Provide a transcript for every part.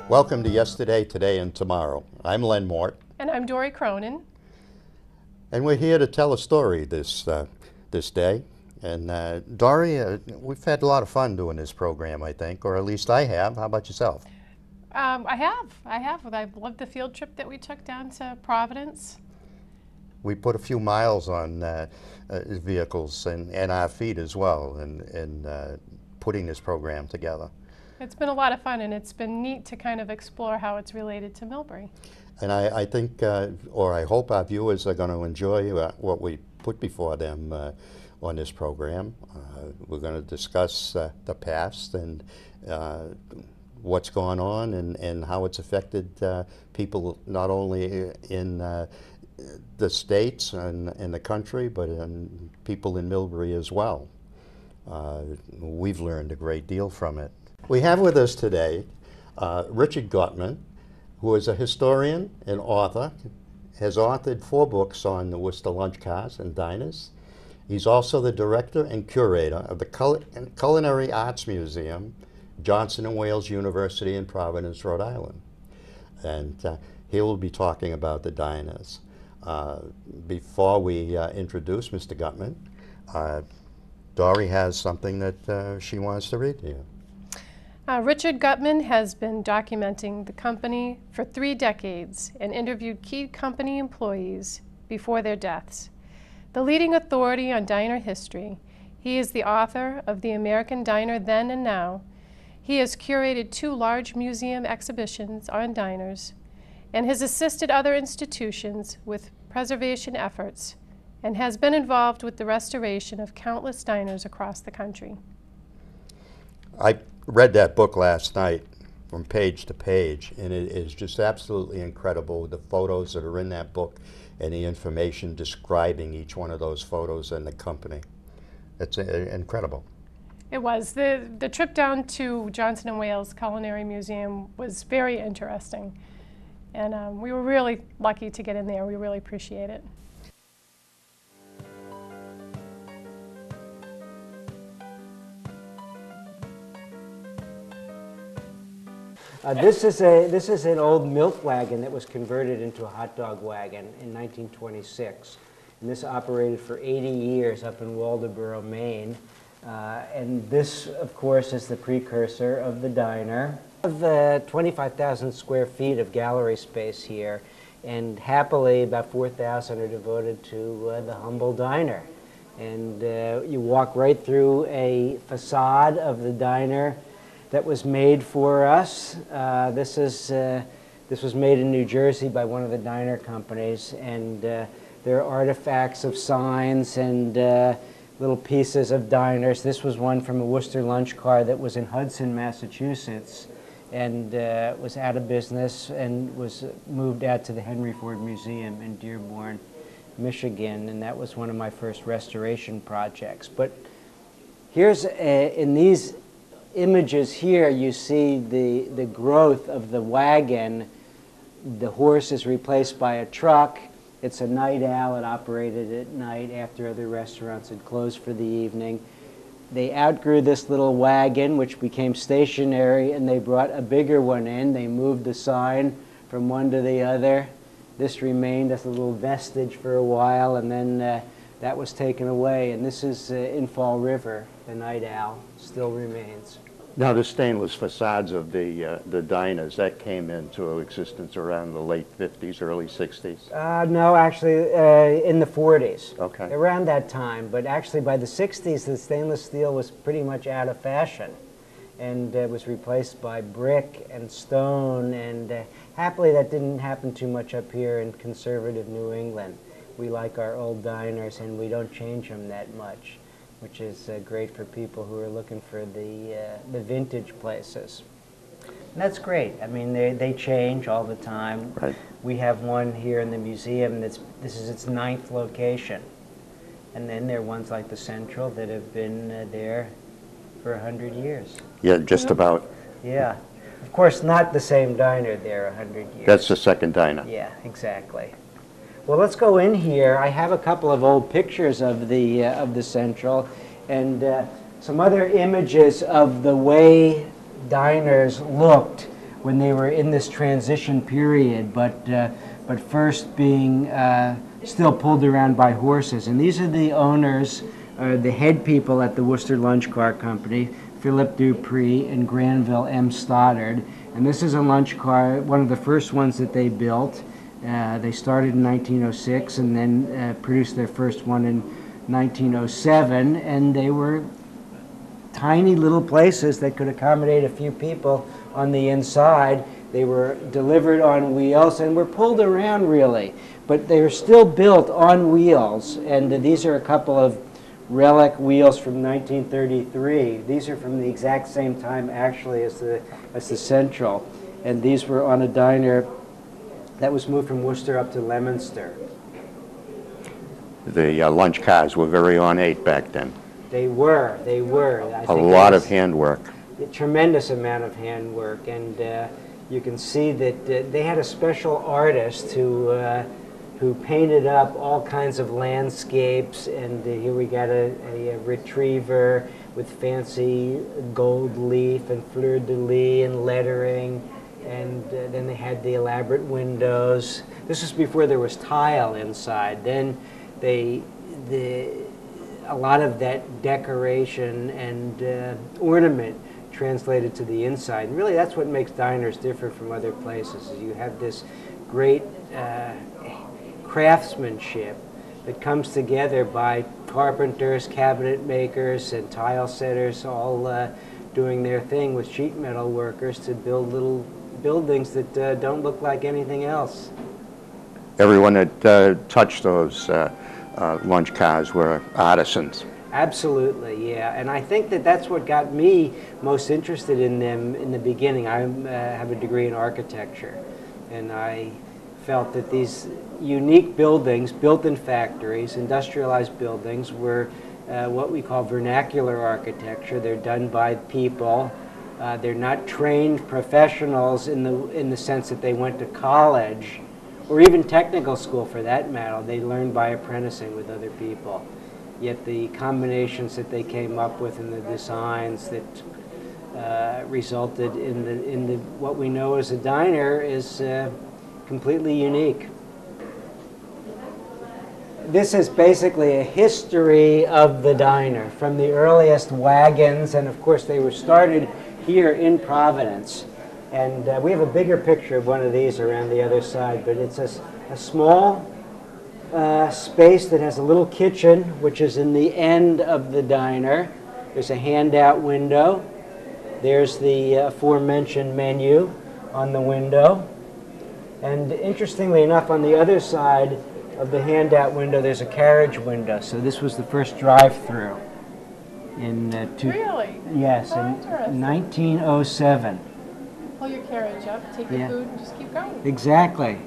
Welcome to Yesterday, Today, and Tomorrow. I'm Len Mort. And I'm Dory Cronin. And we're here to tell a story this day. And Dory, we've had a lot of fun doing this program, I think, or at least I have. How about yourself? I have. I've loved the field trip that we took down to Providence. We put a few miles on vehicles and our feet as well in putting this program together. It's been a lot of fun, and it's been neat to kind of explore how it's related to Millbury. And I think, or I hope our viewers are going to enjoy what we put before them on this program. We're going to discuss the past and what's going on and how it's affected people not only in the states and the country, but in people in Millbury as well. We've learned a great deal from it. We have with us today Richard Gutman, who is a historian and author, has authored 4 books on the Worcester lunch cars and diners. He's also the director and curator of the Culinary Arts Museum, Johnson & Wales University in Providence, Rhode Island. And he will be talking about the diners. Before we introduce Mr. Gutman, Dory has something that she wants to read to you. Richard Gutman has been documenting the company for 3 decades and interviewed key company employees before their deaths. The leading authority on diner history, he is the author of The American Diner Then and Now. He has curated 2 large museum exhibitions on diners and has assisted other institutions with preservation efforts and has been involved with the restoration of countless diners across the country. I read that book last night from page to page, and it is just absolutely incredible, the photos that are in that book and the information describing each one of those photos and the company. It's incredible. It was. The trip down to Johnson & Wales Culinary Museum was very interesting, and we were really lucky to get in there. We really appreciate it. This is an old milk wagon that was converted into a hot dog wagon in 1926. And this operated for 80 years up in Waldoboro, Maine. And this, of course, is the precursor of the diner. We have 25,000 square feet of gallery space here, and happily about 4,000 are devoted to the humble diner. And you walk right through a facade of the diner that was made for us. This was made in New Jersey by one of the diner companies, and there are artifacts of signs and little pieces of diners. This was one from a Worcester lunch car that was in Hudson, Massachusetts, and was out of business and was moved out to the Henry Ford Museum in Dearborn, Michigan, and that was one of my first restoration projects. But here's in these images here, you see the growth of the wagon. The horse is replaced by a truck. It's a night owl. It operated at night after other restaurants had closed for the evening. They outgrew this little wagon, which became stationary, and they brought a bigger one in. They moved the sign from one to the other. This remained as a little vestige for a while, and then that was taken away. And this is in Fall River. The night owl still remains. Now, the stainless facades of the diners, that came into existence around the late 50s, early 60s? No, actually in the 40s. Okay. Around that time. But actually by the 60s, the stainless steel was pretty much out of fashion, and was replaced by brick and stone, and happily that didn't happen too much up here in conservative New England. We like our old diners, and we don't change them that much, which is great for people who are looking for the vintage places. And that's great. I mean, they change all the time. Right. We have one here in the museum this is its 9th location. And then there are ones like the Central that have been there for 100 years. Yeah, just about. Yeah. Of course, not the same diner there 100 years. That's the second diner. Yeah, exactly. Well, let's go in here. I have a couple of old pictures of the Central, and some other images of the way diners looked when they were in this transition period, but first being still pulled around by horses. And these are the owners, the head people at the Worcester Lunch Car Company, Philip Dupree and Granville M. Stoddard. And this is a lunch car, one of the first ones that they built. They started in 1906 and then produced their first one in 1907, and they were tiny little places that could accommodate a few people on the inside. They were delivered on wheels and were pulled around really, but they were still built on wheels. And these are a couple of relic wheels from 1933. These are from the exact same time actually as the Central, and these were on a diner that was moved from Worcester up to Leominster. The lunch cars were very ornate back then. They were. A lot of handwork. A tremendous amount of handwork, and you can see that they had a special artist who painted up all kinds of landscapes, and here we got a retriever with fancy gold leaf and fleur-de-lis and lettering, and then they had the elaborate windows. This was before there was tile inside. Then a lot of that decoration and ornament translated to the inside. And really that's what makes diners different from other places, is you have this great craftsmanship that comes together by carpenters, cabinet makers, and tile setters all doing their thing with sheet metal workers to build little buildings that don't look like anything else. Everyone that touched those lunch cars were artisans. Absolutely, yeah. And I think that that's what got me most interested in them in the beginning. I have a degree in architecture, and I felt that these unique buildings built in factories, industrialized buildings, were what we call vernacular architecture. They're done by people. They're not trained professionals in the sense that they went to college or even technical school for that matter. They learned by apprenticing with other people. Yet the combinations that they came up with and the designs that resulted in the what we know as a diner is completely unique. This is basically a history of the diner from the earliest wagons, and of course they were started here in Providence. And we have a bigger picture of one of these around the other side, but it's a small space that has a little kitchen, which is in the end of the diner. There's a handout window. There's the aforementioned menu on the window. And interestingly enough, on the other side of the handout window, there's a carriage window. So this was the first drive-through in Really? Yes, Oh, in interesting. 1907. Pull your carriage up, take your Yeah. food, and just keep going. Exactly.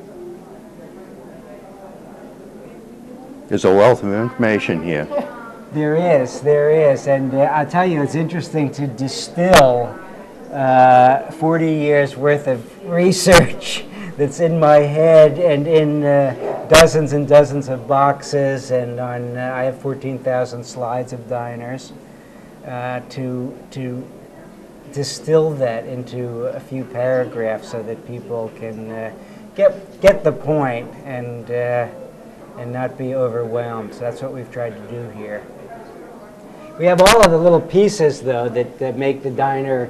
There's a wealth of information here. There is, and I'll tell you, it's interesting to distill 40 years worth of research that's in my head and in dozens and dozens of boxes, and on I have 14,000 slides of diners, to distill that into a few paragraphs so that people can get the point and not be overwhelmed. So that's what we've tried to do here. We have all of the little pieces, though, that make the diner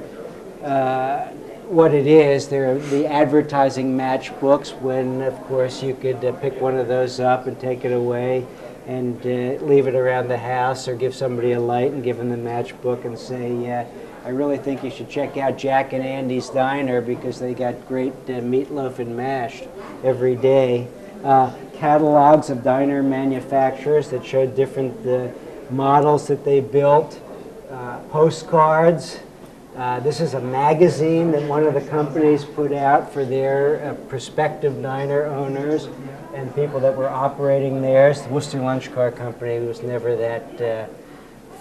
what it is. They're the advertising matchbooks, when, of course, you could pick one of those up and take it away and leave it around the house, or give somebody a light and give them the matchbook and say, I really think you should check out Jack and Andy's Diner because they got great meatloaf and mash every day. Catalogs of diner manufacturers that showed different models that they built, postcards. This is a magazine that one of the companies put out for their prospective diner owners and people that were operating theirs. The Worcester Lunch Car Company was never that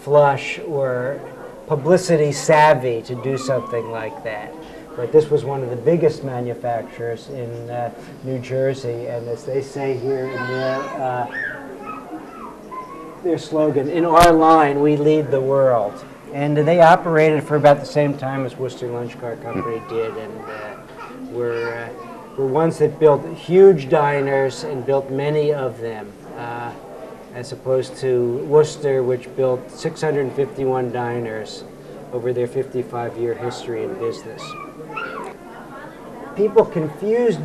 flush or publicity savvy to do something like that. But this was one of the biggest manufacturers in New Jersey, and as they say here in their slogan, in our line, we lead the world. And they operated for about the same time as Worcester Lunch Car Company did, and were ones that built huge diners and built many of them, as opposed to Worcester, which built 651 diners over their 55-year history in business. People confused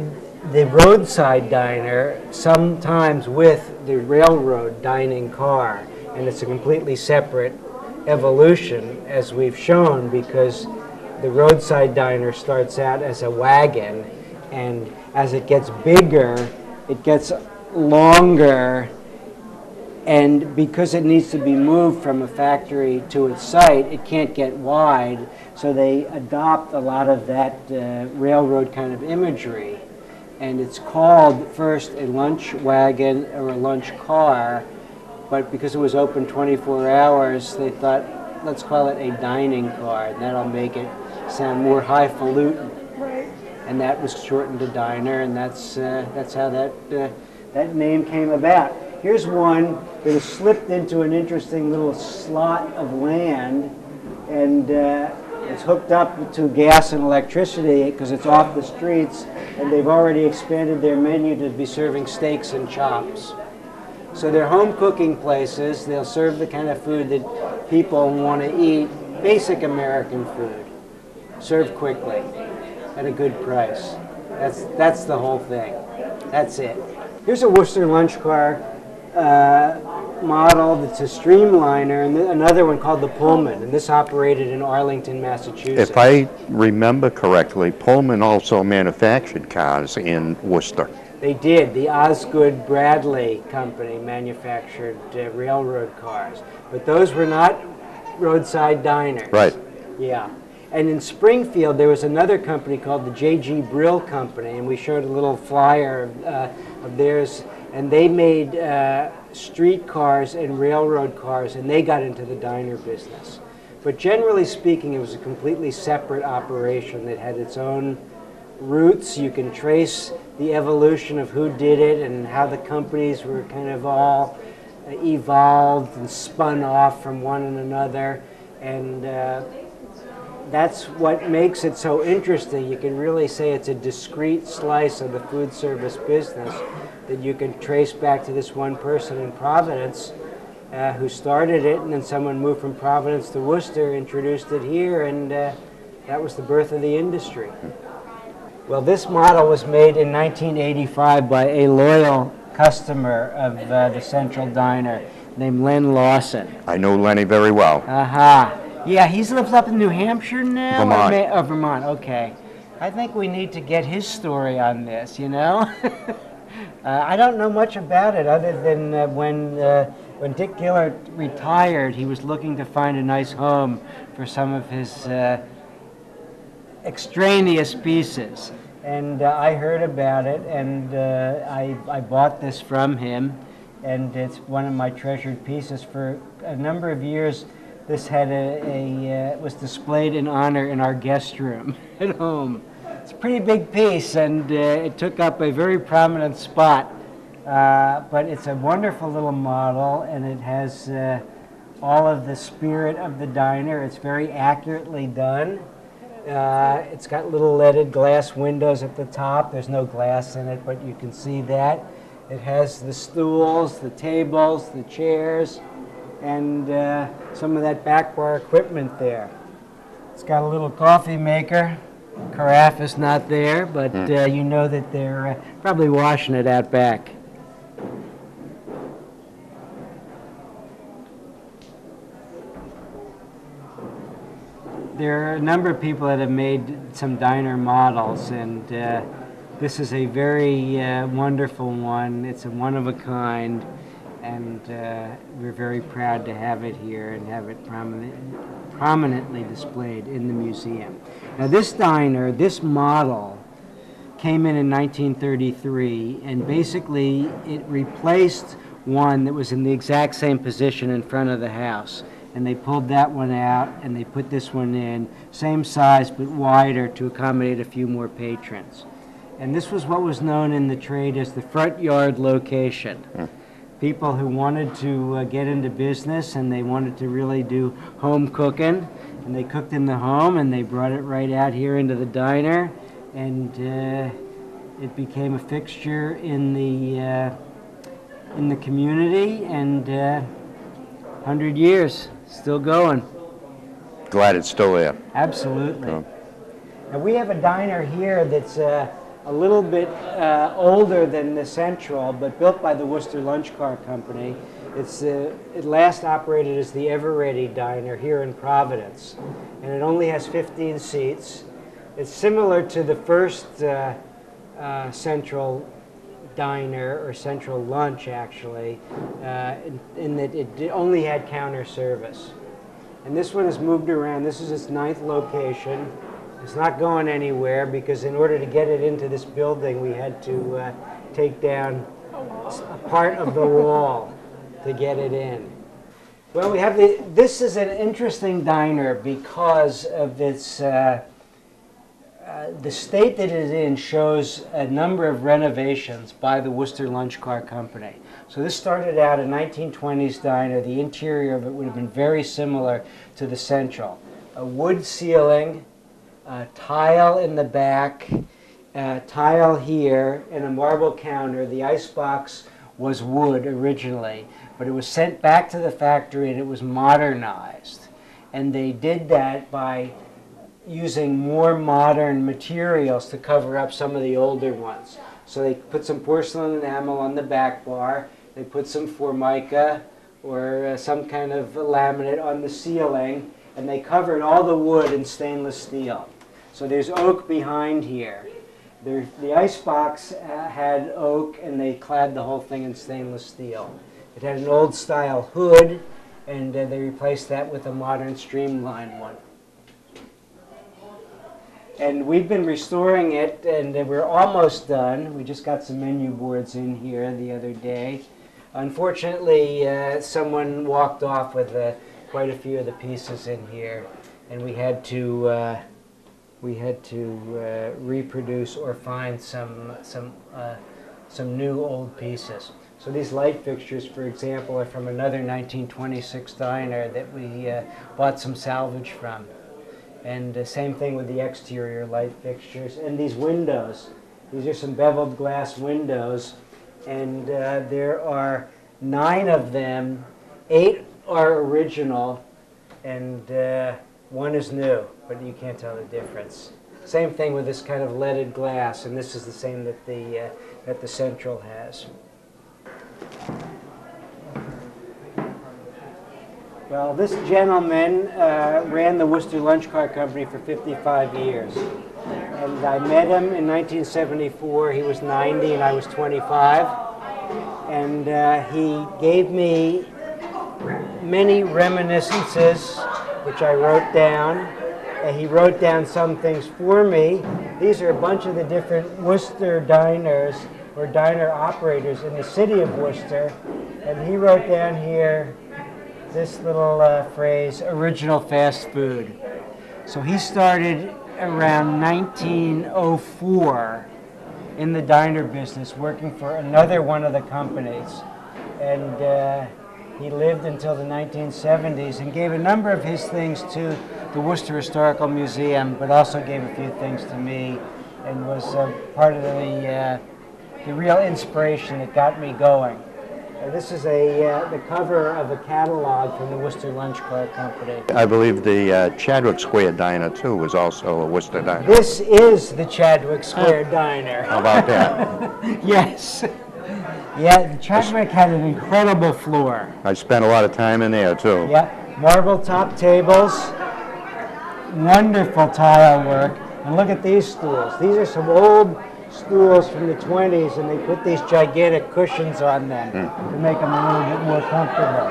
the roadside diner sometimes with the railroad dining car, and it's a completely separate evolution, as we've shown, because the roadside diner starts out as a wagon, and as it gets bigger, it gets longer, and because it needs to be moved from a factory to its site, it can't get wide, so they adopt a lot of that railroad kind of imagery. And it's called first a lunch wagon or a lunch car, but because it was open 24 hours, they thought, let's call it a dining car, and that'll make it sound more highfalutin. Right. And that was shortened to diner, and that's how that name came about. Here's one that has slipped into an interesting little slot of land, and it's hooked up to gas and electricity because it's off the streets, and they've already expanded their menu to be serving steaks and chops. So they're home cooking places. They'll serve the kind of food that people want to eat, basic American food, served quickly at a good price. That's the whole thing. That's it. Here's a Worcester lunch car model that's a streamliner, and another one called the Pullman, and this operated in Arlington, Massachusetts. If I remember correctly, Pullman also manufactured cars in Worcester. They did. The Osgood Bradley Company manufactured railroad cars, but those were not roadside diners. Right. Yeah. And in Springfield, there was another company called the J.G. Brill Company, and we showed a little flyer of theirs, and they made street cars and railroad cars, and they got into the diner business. But generally speaking, it was a completely separate operation that had its own roots. You can trace the evolution of who did it and how the companies were kind of all evolved and spun off from one another, and that's what makes it so interesting. You can really say it's a discrete slice of the food service business that you can trace back to this one person in Providence who started it, and then someone moved from Providence to Worcester, introduced it here, and that was the birth of the industry. Well, this model was made in 1985 by a loyal customer of the Central Diner named Len Lawson. I know Lenny very well. Aha. Yeah, he's lives up in New Hampshire now? Vermont. Vermont, okay. I think we need to get his story on this, you know? I don't know much about it other than when Dick Gillard retired, he was looking to find a nice home for some of his extraneous pieces. And I heard about it, and I bought this from him, and it's one of my treasured pieces. For a number of years, this had was displayed in honor in our guest room at home. It's a pretty big piece, and it took up a very prominent spot. But it's a wonderful little model, and it has all of the spirit of the diner. It's very accurately done. It's got little leaded glass windows at the top. There's no glass in it, but you can see that. It has the stools, the tables, the chairs, and some of that back bar equipment there. It's got a little coffee maker. Carafe is not there, but you know that they're probably washing it out back. There are a number of people that have made some diner models, and this is a very wonderful one. It's a one of a kind, and we're very proud to have it here and have it prominently displayed in the museum. Now this diner, this model, came in 1933, and basically it replaced one that was in the exact same position in front of the house. And they pulled that one out, and they put this one in, same size but wider to accommodate a few more patrons. And this was what was known in the trade as the front yard location. People who wanted to get into business, and they wanted to really do home cooking, and they cooked in the home, and they brought it right out here into the diner, and It became a fixture in the community, and 100 years, still going. Glad it's still there. Absolutely. Oh. Now we have a diner here that's a little bit older than the Central, but built by the Worcester Lunch Car Company. It last operated as the Ever Ready Diner here in Providence, and it only has 15 seats. It's similar to the first Central Diner, or Central Lunch actually, in that it only had counter service. And this one has moved around. This is its 9th location. It's not going anywhere because in order to get it into this building, we had to take down a part of the wall to get it in. Well, we have this is an interesting diner because of its, the state that it is in shows a number of renovations by the Worcester Lunch Car Company. So this started out a 1920s diner. The interior of it would have been very similar to the Central. A wood ceiling, tile in the back, tile here, and a marble counter. The icebox was wood originally, but it was sent back to the factory and it was modernized. And they did that by using more modern materials to cover up some of the older ones. So they put some porcelain enamel on the back bar, they put some formica or some kind of laminate on the ceiling, and they covered all the wood in stainless steel. So there's oak behind here. The icebox had oak, and they clad the whole thing in stainless steel. It had an old style hood, and they replaced that with a modern streamlined one. And we've been restoring it, and we're almost done. We just got some menu boards in here the other day. Unfortunately, someone walked off with quite a few of the pieces in here, and we had to reproduce or find some new old pieces. So these light fixtures, for example, are from another 1926 diner that we bought some salvage from. And same thing with the exterior light fixtures. And these windows, these are some beveled glass windows, and there are 9 of them. 8 are original, and 1 is new, but you can't tell the difference. Same thing with this kind of leaded glass, and this is the same that the Central has. Well, this gentleman ran the Worcester Lunch Car Company for 55 years. And I met him in 1974. He was 90 and I was 25. And he gave me many reminiscences, which I wrote down. He wrote down some things for me. These are a bunch of the different Worcester diners or diner operators in the city of Worcester. And he wrote down here this little phrase, original fast food. So he started around 1904 in the diner business, working for another one of the companies. And he lived until the 1970s and gave a number of his things to the Worcester Historical Museum, but also gave a few things to me, and was part of the real inspiration that got me going. This is the cover of a catalog from the Worcester Lunch Car Company. I believe the Chadwick Square Diner, too, was also a Worcester diner. This is the Chadwick Square Diner. How about that? Yes. Yeah, the Chadwick had an incredible floor. I spent a lot of time in there, too. Yeah, marble top tables, wonderful tile work. And look at these stools. These are some old stools from the 20s, and they put these gigantic cushions on them to make them a little bit more comfortable.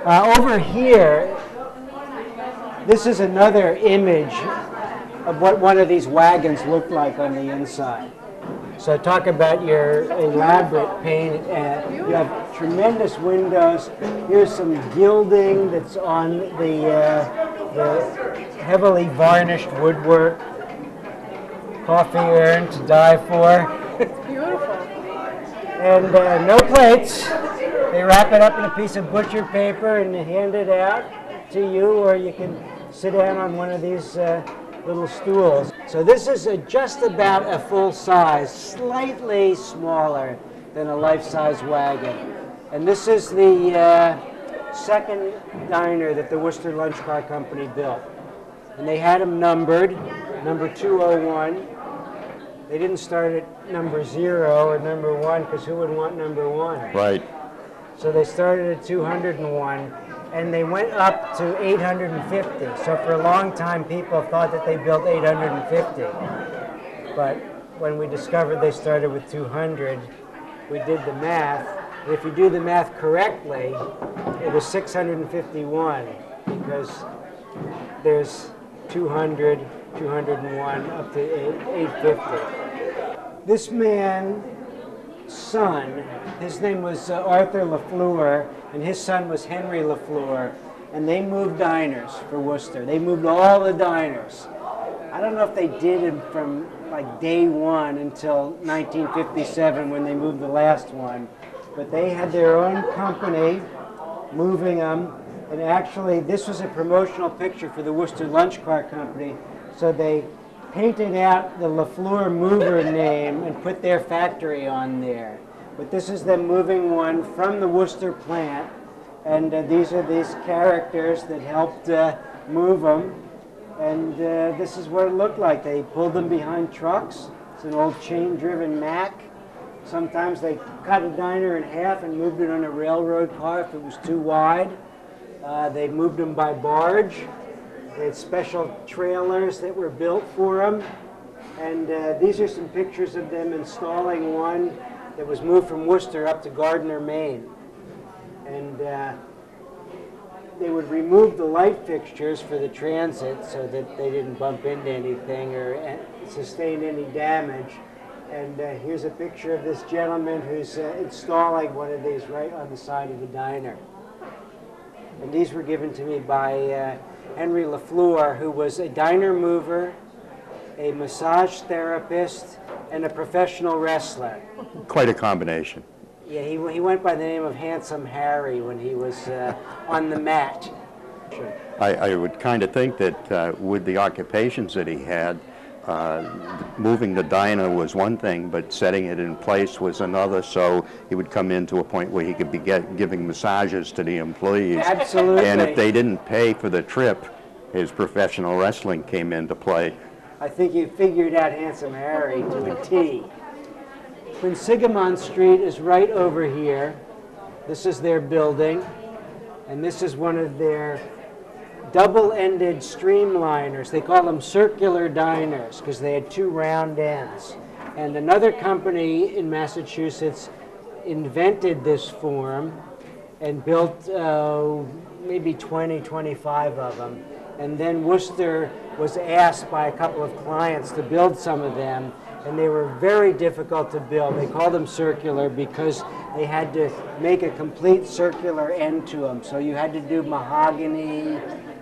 Over here, this is another image of what one of these wagons looked like on the inside. So talk about your elaborate paint. You have tremendous windows. Here's some gilding that's on the heavily varnished woodwork. Coffee urn to die for. It's beautiful. And no plates. They wrap it up in a piece of butcher paper and hand it out to you, or you can sit down on one of these little stools. So this is just about a full size, slightly smaller than a life-size wagon. And this is the second diner that the Worcester Lunch Car Company built. And they had them numbered, number 201. They didn't start at number 0 or number 1, because who would want number 1? Right. So they started at 201, and they went up to 850. So for a long time, people thought that they built 850. But when we discovered they started with 200, we did the math. And if you do the math correctly, it was 651, because there's 200, 201, up to 850. This man's son, his name was Arthur LaFleur, and his son was Henry LaFleur, and they moved diners for Worcester. They moved all the diners. I don't know if they did it from like day one until 1957 when they moved the last one, but they had their own company moving them. And actually, this was a promotional picture for the Worcester Lunch Car Company. So they painted out the LaFleur Mover name and put their factory on there. But this is them moving one from the Worcester plant. And these are these characters that helped move them. And this is what it looked like. They pulled them behind trucks. It's an old chain-driven Mack. Sometimes they cut a diner in half and moved it on a railroad car if it was too wide. They moved them by barge. They had special trailers that were built for them. And these are some pictures of them installing one that was moved from Worcester up to Gardner, Maine. And they would remove the light fixtures for the transit so that they didn't bump into anything or sustain any damage. And here's a picture of this gentleman who's installing one of these right on the side of the diner. And these were given to me by Henry LaFleur, who was a diner mover, a massage therapist, and a professional wrestler. Quite a combination. Yeah, he went by the name of Handsome Harry when he was on the mat. I would kind of think that with the occupations that he had, moving the diner was one thing, but setting it in place was another, so he would come into a point where he could be giving massages to the employees. Absolutely. And if they didn't pay for the trip, his professional wrestling came into play. I think you figured out Handsome Harry to a T. Quinsigamond Street is right over here. This is their building, and this is one of their double-ended streamliners. They call them circular diners because they had two round ends. And another company in Massachusetts invented this form and built maybe 20, 25 of them. And then Worcester was asked by a couple of clients to build some of them, and they were very difficult to build. They called them circular because they had to make a complete circular end to them. So you had to do mahogany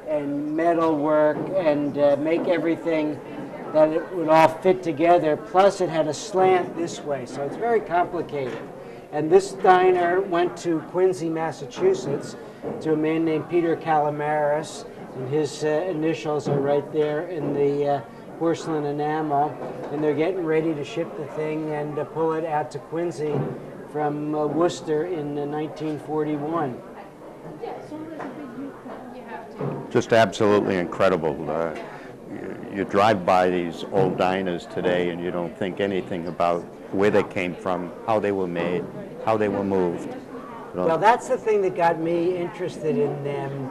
and metal work and make everything that it would all fit together. Plus it had a slant this way, so it's very complicated. And this diner went to Quincy, Massachusetts, to a man named Peter Calamaris, and his initials are right there in the porcelain enamel. And they're getting ready to ship the thing and pull it out to Quincy from Worcester in 1941. Just absolutely incredible. You drive by these old diners today and you don't think anything about where they came from, how they were made, how they were moved. Well, that's the thing that got me interested in them,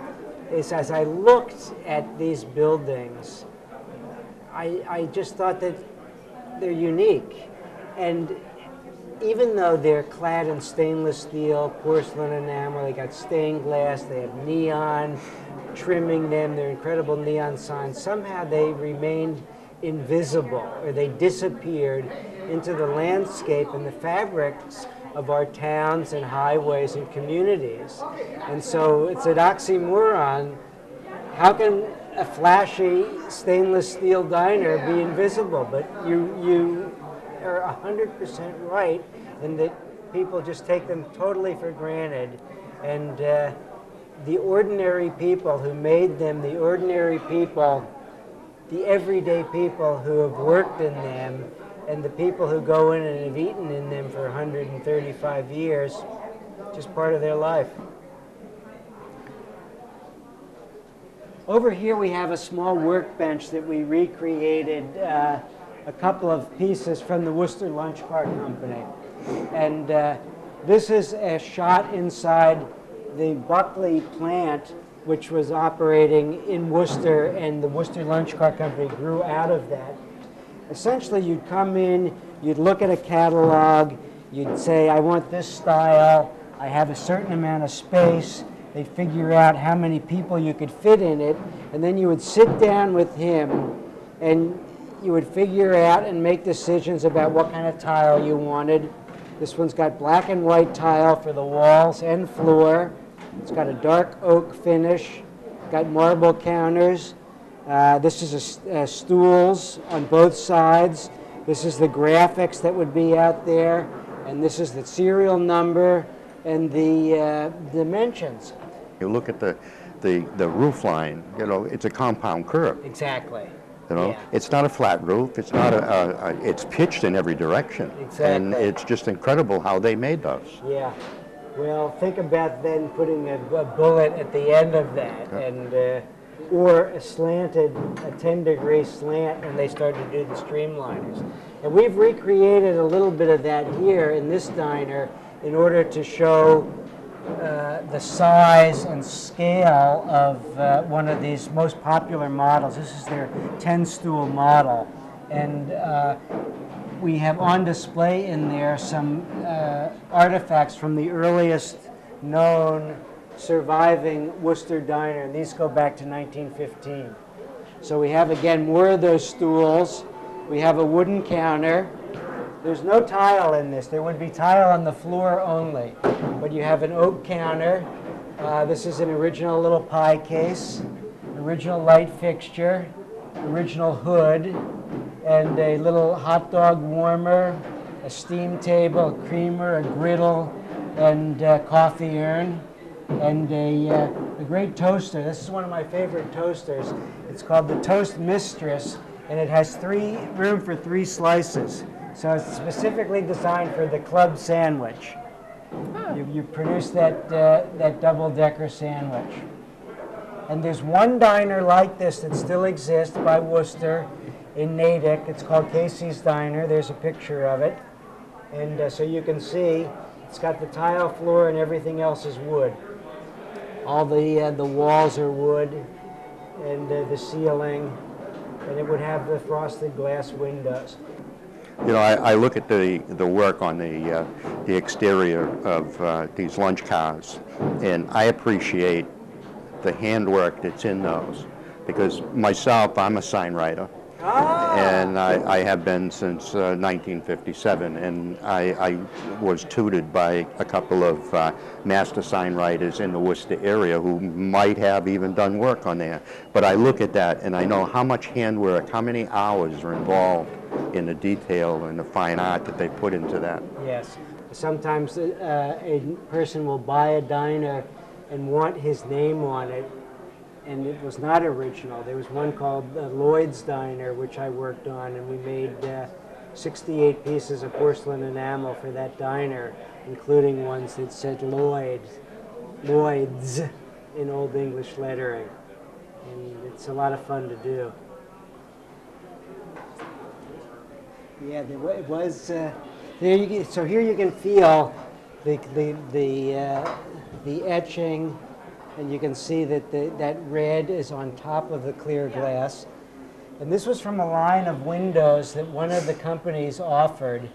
is as I looked at these buildings, I just thought that they're unique. And even though they're clad in stainless steel, porcelain enamel, they got stained glass, they have neon trimming them, they're incredible neon signs, somehow they remained invisible, or they disappeared into the landscape and the fabrics of our towns and highways and communities. And so it's an oxymoron. How can a flashy stainless steel diner be invisible? But you are 100% right in that people just take them totally for granted. And the ordinary people who made them, the ordinary people the everyday people who have worked in them and the people who go in and have eaten in them for 135 years, just part of their life. Over here we have a small workbench that we recreated a couple of pieces from the Worcester Lunch Cart Company. And this is a shot inside the Buckley plant, which was operating in Worcester, and the Worcester Lunch Cart Company grew out of that. Essentially, you'd come in, you'd look at a catalog, you'd say, I want this style, I have a certain amount of space. They'd figure out how many people you could fit in it, and then you would sit down with him, and you would figure out and make decisions about what kind of tile you wanted. This one's got black and white tile for the walls and floor. It's got a dark oak finish, got marble counters. This is stools on both sides. This is the graphics that would be out there, and this is the serial number and the dimensions. You look at the roof line, you know, it's a compound curve. Exactly. You know, Yeah. it's not a flat roof. It's not it's pitched in every direction. Exactly. And it's just incredible how they made those. Yeah. Well, think about then putting a bullet at the end of that, and or a 10-degree slant when they started to do the streamliners. And we've recreated a little bit of that here in this diner in order to show the size and scale of one of these most popular models. This is their 10-stool model. And we have on display in there some artifacts from the earliest known surviving Worcester diner. And these go back to 1915. So we have, again, more of those stools. We have a wooden counter. There's no tile in this. There would be tile on the floor only. But you have an oak counter. This is an original little pie case, original light fixture, original hood, and a little hot dog warmer, a steam table, a creamer, a griddle, and a coffee urn, and a great toaster. This is one of my favorite toasters. It's called the Toast Mistress, and it has room for 3 slices. So it's specifically designed for the club sandwich. You produce that double-decker sandwich. And there's one diner like this that still exists by Worcester in Natick. It's called Casey's Diner. There's a picture of it. And so you can see it's got the tile floor and everything else is wood. All the walls are wood, and the ceiling, and it would have the frosted glass windows. You know, I look at the work on the exterior of these lunch cars, and I appreciate the handwork that's in those, because myself, I'm a sign writer, and I have been since 1957, and I was tutored by a couple of master sign writers in the Worcester area who might have even done work on there. But I look at that and I know how much handwork, how many hours are involved in the detail and the fine art that they put into that. Yes. Sometimes a person will buy a diner and want his name on it, and it was not original. There was one called Lloyd's Diner, which I worked on, and we made 68 pieces of porcelain enamel for that diner, including ones that said Lloyd's in Old English lettering. And it's a lot of fun to do. Yeah, it was. So here you can feel the etching, and you can see that that red is on top of the clear glass. And this was from a line of windows that one of the companies offered,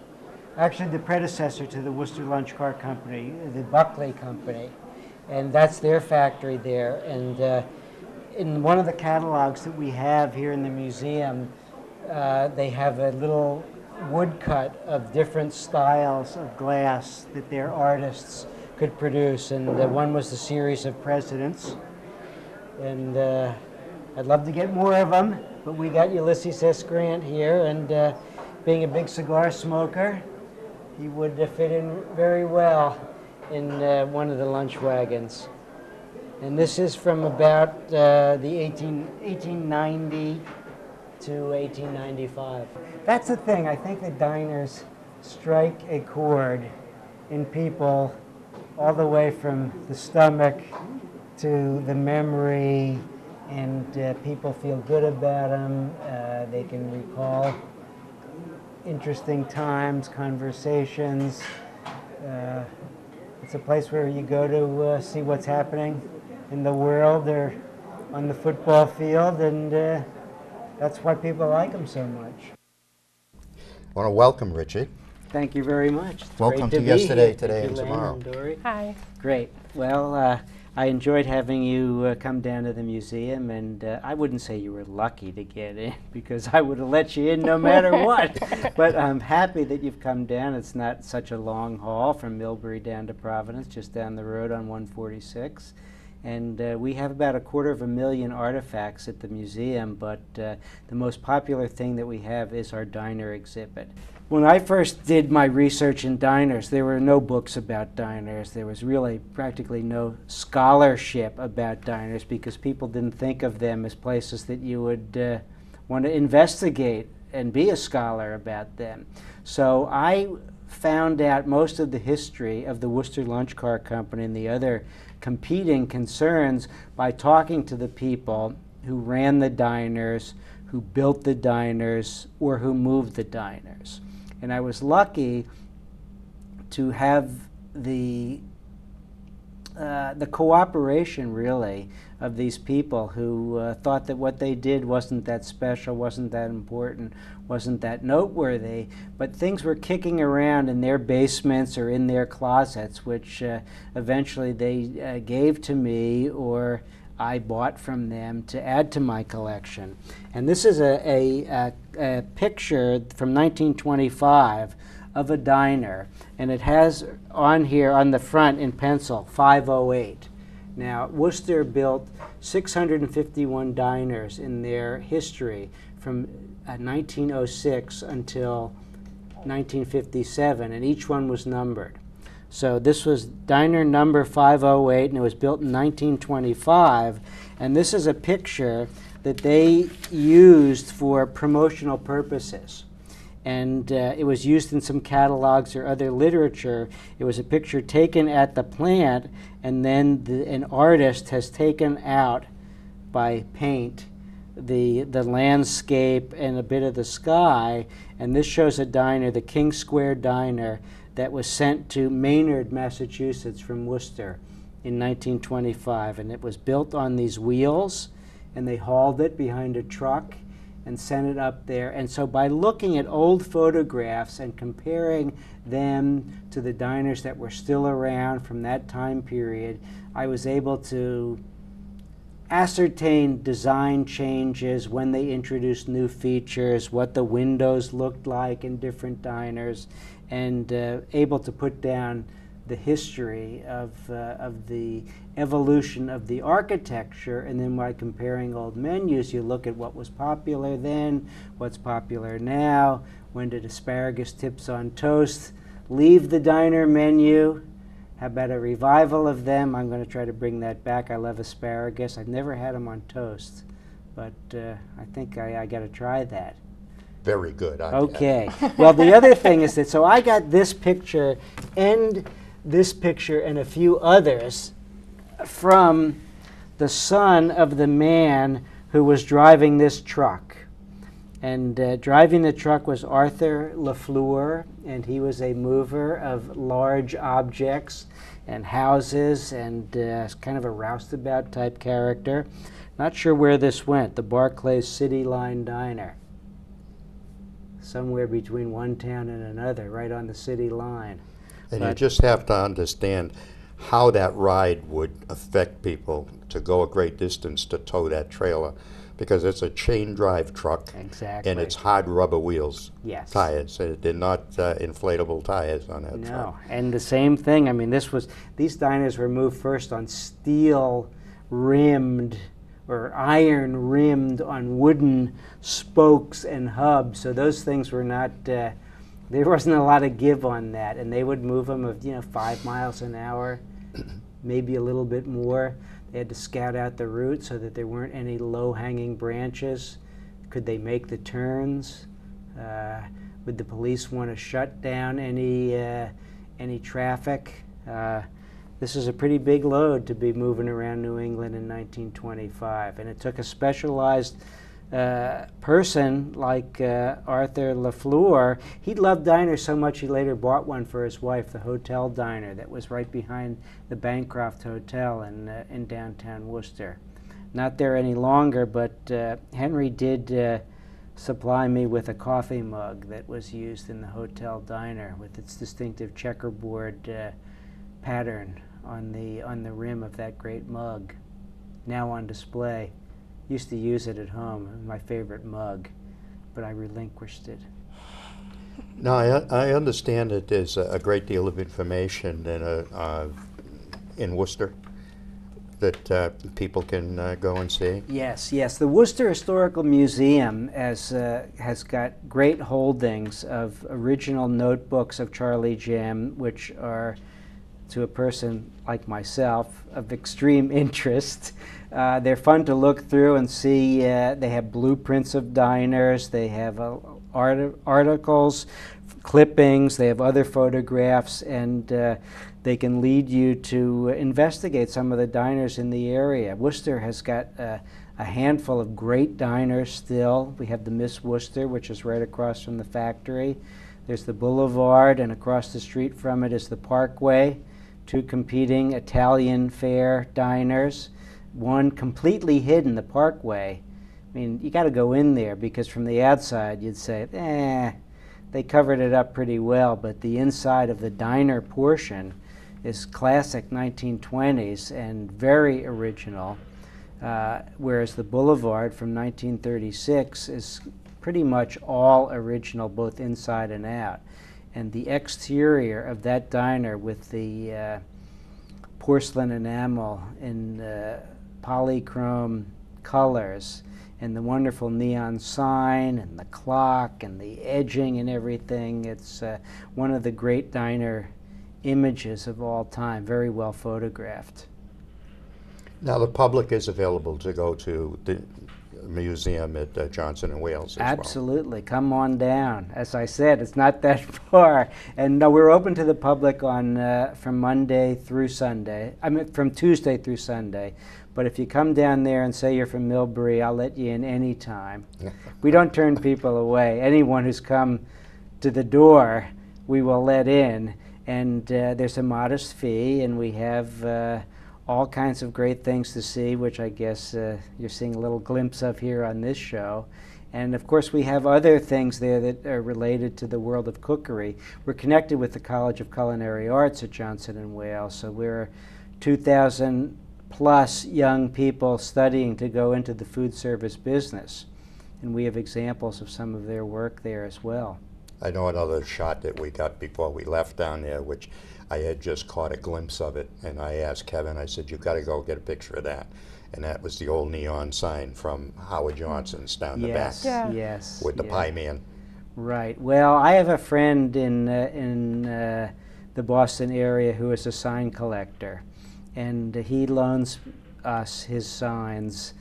actually the predecessor to the Worcester Lunch Cart Company, the Buckley Company, and that's their factory there. And in one of the catalogs that we have here in the museum, they have a little woodcut of different styles of glass that their artists could produce, and one was the series of presidents, and I'd love to get more of them, but we got Ulysses S. Grant here, and being a big cigar smoker, he would fit in very well in one of the lunch wagons. And this is from about the 1890 to 1895. That's the thing. I think the diners strike a chord in people all the way from the stomach to the memory, and people feel good about them. They can recall interesting times, conversations. It's a place where you go to see what's happening in the world or on the football field, and that's why people like them so much. I want to welcome Richard. Thank you very much. It's Welcome great to be Yesterday, here. Today, Thank and you, Lynn Tomorrow. and Dory. Hi. Great. Well, I enjoyed having you come down to the museum, and I wouldn't say you were lucky to get in because I would have let you in no matter what. But I'm happy that you've come down. It's not such a long haul from Millbury down to Providence, just down the road on 146. And we have about 250,000 artifacts at the museum, but the most popular thing that we have is our diner exhibit. When I first did my research in diners, there were no books about diners. There was really practically no scholarship about diners because people didn't think of them as places that you would want to investigate and be a scholar about them. So I found out most of the history of the Worcester Lunch Car Company and the other competing concerns by talking to the people who ran the diners, who built the diners, or who moved the diners. And I was lucky to have the cooperation, really, of these people who thought that what they did wasn't that special, wasn't that important, wasn't that noteworthy, but things were kicking around in their basements or in their closets, which eventually they gave to me or I bought from them to add to my collection. And this is a picture from 1925 of a diner, and it has on here on the front in pencil 508. Now, Worcester built 651 diners in their history from 1906 until 1957, and each one was numbered. So this was diner number 508, and it was built in 1925. And this is a picture that they used for promotional purposes. And it was used in some catalogs or other literature. It was a picture taken at the plant, and then an artist has taken out by paint the landscape and a bit of the sky. And this shows a diner, the King Square Diner, that was sent to Maynard, Massachusetts from Worcester in 1925. And it was built on these wheels, and they hauled it behind a truck and sent it up there. And so by looking at old photographs and comparing them to the diners that were still around from that time period, I was able to ascertain design changes, when they introduced new features, what the windows looked like in different diners, and able to put down the history of the evolution of the architecture. And then by comparing old menus, you look at what was popular then, what's popular now, when did asparagus tips on toast leave the diner menu, how about a revival of them? I'm going to try to bring that back. I love asparagus. I've never had them on toast, but I think I got to try that. Very good. Okay. Well, the other thing is that, so I got this picture and this picture and a few others from the son of the man who was driving this truck. And driving the truck was Arthur LaFleur, and he was a mover of large objects and houses, and kind of a roustabout type character. Not sure where this went, the Barclays City Line Diner. Somewhere between one town and another, right on the city line. And you just have to understand how that ride would affect people to go a great distance to tow that trailer, because it's a chain drive truck. Exactly. And it's hard rubber wheels. Yes. Tires. They're not inflatable tires on that truck. No, and the same thing. I mean, these diners were moved first on steel rimmed or iron rimmed on wooden spokes and hubs. So those things were not. There wasn't a lot of give on that, and they would move them of 5 miles an hour, maybe a little bit more. They had to scout out the route so that there weren't any low-hanging branches. Could they make the turns? Would the police want to shut down any traffic? This is a pretty big load to be moving around New England in 1925, and it took a specialized person like Arthur LaFleur. He loved diners so much he later bought one for his wife, the Hotel Diner, that was right behind the Bancroft Hotel in downtown Worcester. Not there any longer, but Henry did supply me with a coffee mug that was used in the Hotel Diner with its distinctive checkerboard pattern on the rim of that great mug, now on display. Used to use it at home, my favorite mug, but I relinquished it. Now, I understand that there's a great deal of information in Worcester that people can go and see. Yes, yes. The Worcester Historical Museum has got great holdings of original notebooks of Charlie Jim, which are, to a person like myself, of extreme interest. They're fun to look through and see. They have blueprints of diners. They have articles, clippings. They have other photographs, and they can lead you to investigate some of the diners in the area. Worcester has got a handful of great diners still. We have the Miss Worcester, which is right across from the factory. There's the Boulevard, and across the street from it is the Parkway. Two competing Italian fare diners. One completely hidden, the Parkway. I mean, you got to go in there, because from the outside you'd say, they covered it up pretty well, but the inside of the diner portion is classic 1920s and very original, whereas the Boulevard from 1936 is pretty much all original, both inside and out. And the exterior of that diner with the porcelain enamel in polychrome colors and the wonderful neon sign and the clock and the edging and everything, it's one of the great diner images of all time, very well photographed. Now, the public is available to go to the museum at Johnson and Wales as Absolutely. Come on down. As I said, it's not that far. And we're open to the public on from Monday through Sunday. I mean, from Tuesday through Sunday. But if you come down there and say you're from Millbury, I'll let you in any time. We don't turn people away. Anyone who's come to the door, we will let in. And there's a modest fee, and we have all kinds of great things to see, which I guess you're seeing a little glimpse of here on this show. And of course we have other things there that are related to the world of cookery. We're connected with the College of Culinary Arts at Johnson and Wales, so we're 2,000 plus young people studying to go into the food service business. And we have examples of some of their work there as well. I know another shot that we got before we left down there, which I had just caught a glimpse of it, and I asked Kevin, I said, you've got to go get a picture of that. And that was the old neon sign from Howard Johnson's down the back. Yeah. Yes. With the pie man. Right. Well, I have a friend in the Boston area who is a sign collector, and he loans us his signs.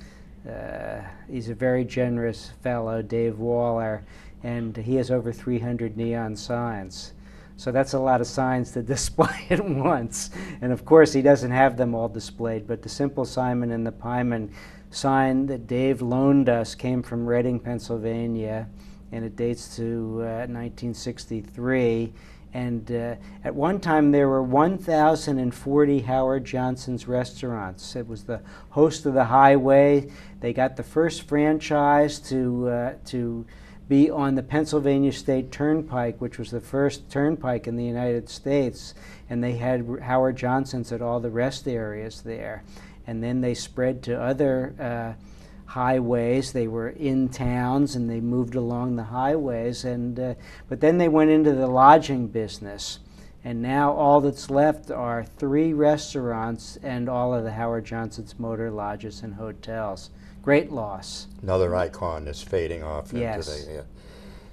He's a very generous fellow, Dave Waller, and he has over 300 neon signs. So that's a lot of signs to display at once. And of course, he doesn't have them all displayed, but the Simple Simon and the Pieman sign that Dave loaned us came from Reading, Pennsylvania, and it dates to 1963. And at one time, there were 1,040 Howard Johnson's restaurants. It was the host of the highway. They got the first franchise to be on the Pennsylvania State Turnpike, which was the first turnpike in the United States, and they had Howard Johnson's at all the rest areas there. And then they spread to other highways. They were in towns, and they moved along the highways, and but then they went into the lodging business. And now all that's left are 3 restaurants and all of the Howard Johnson's motor lodges and hotels. Great loss. Another icon is fading off Yes. into the...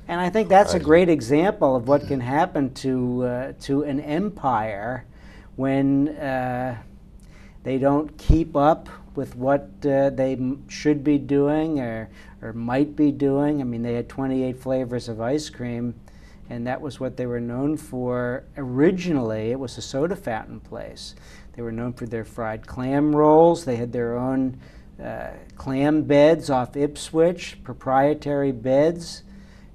And I think that's a great example of what can happen to an empire when they don't keep up with what they should be doing, or or might be doing. I mean, they had 28 flavors of ice cream, and that was what they were known for. Originally, it was a soda fountain place. They were known for their fried clam rolls. They had their own clam beds off Ipswich, proprietary beds.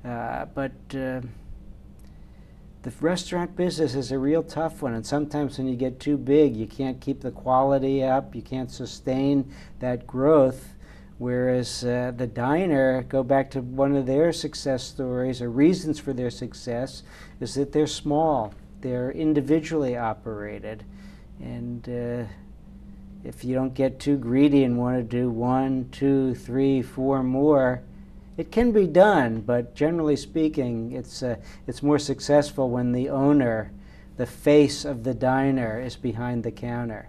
But the restaurant business is a real tough one, and sometimes when you get too big, you can't keep the quality up, you can't sustain that growth. Whereas the diner, go back to one of their success stories, or reasons for their success, is that they're small, they're individually operated, and if you don't get too greedy and want to do 1, 2, 3, 4 more, it can be done, but generally speaking, it's more successful when the owner, the face of the diner, is behind the counter.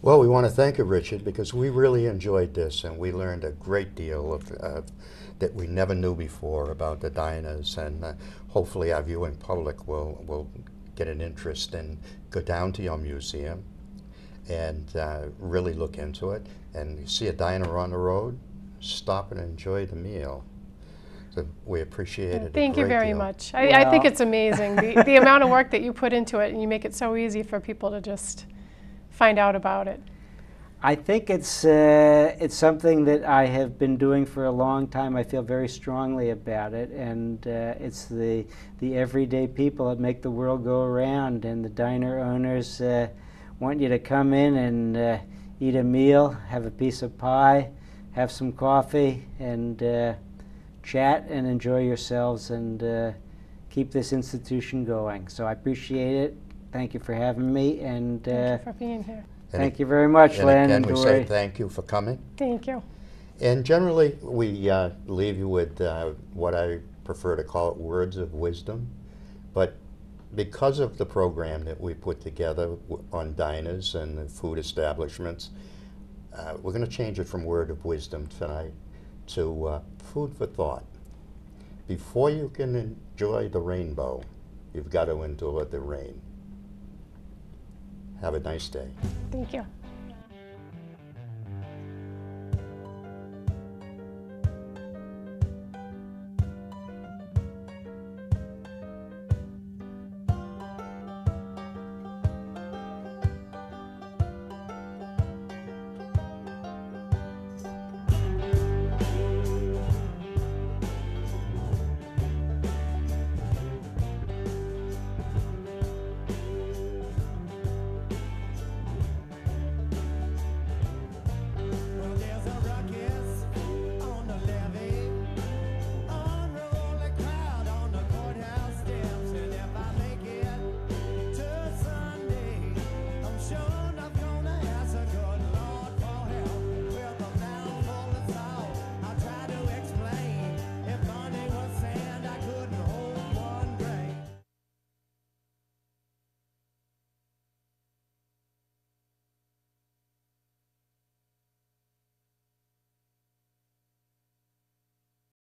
Well, we want to thank you, Richard, because we really enjoyed this, and we learned a great deal of that we never knew before about the diners, and hopefully our viewing public will get an interest and go down to your museum and really look into it. And you see a diner on the road, stop and enjoy the meal. So we appreciate it. Thank you very deal. much. I think it's amazing, the amount of work that you put into it, and you make it so easy for people to just find out about it. I think it's something that I have been doing for a long time. I feel very strongly about it, and it's the everyday people that make the world go around, and the diner owners want you to come in and eat a meal, have a piece of pie, have some coffee, and chat and enjoy yourselves, and keep this institution going. So I appreciate it. Thank you for having me, and Thank you for being here. thank you very much, Len And and again, we Dory. say thank you for coming. Thank you. And generally, we leave you with what I prefer to call it words of wisdom. But because of the program that we put together on diners and the food establishments, we're going to change it from word of wisdom tonight to food for thought. Before you can enjoy the rainbow, you've got to endure the rain. Have a nice day. Thank you.